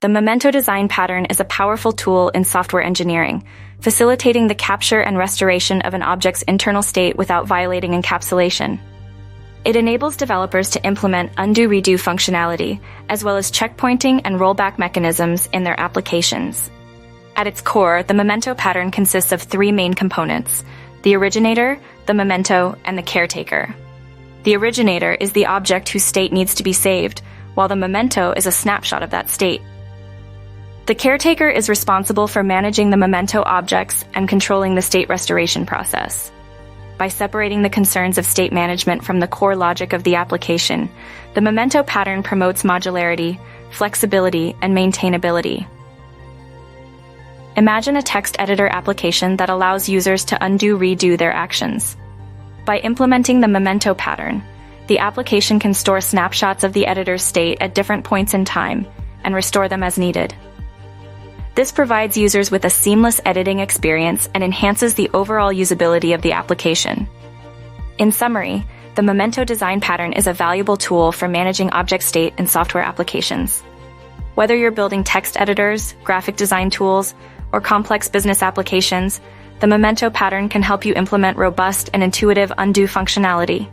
The Memento design pattern is a powerful tool in software engineering, facilitating the capture and restoration of an object's internal state without violating encapsulation. It enables developers to implement undo-redo functionality, as well as checkpointing and rollback mechanisms in their applications. At its core, the Memento pattern consists of three main components: the originator, the memento, and the caretaker. The originator is the object whose state needs to be saved, while the memento is a snapshot of that state. The caretaker is responsible for managing the memento objects and controlling the state restoration process. By separating the concerns of state management from the core logic of the application, the Memento pattern promotes modularity, flexibility, and maintainability. Imagine a text editor application that allows users to undo-redo their actions. By implementing the Memento pattern, the application can store snapshots of the editor's state at different points in time and restore them as needed. This provides users with a seamless editing experience and enhances the overall usability of the application. In summary, the Memento design pattern is a valuable tool for managing object state in software applications. Whether you're building text editors, graphic design tools, or complex business applications, the Memento pattern can help you implement robust and intuitive undo functionality.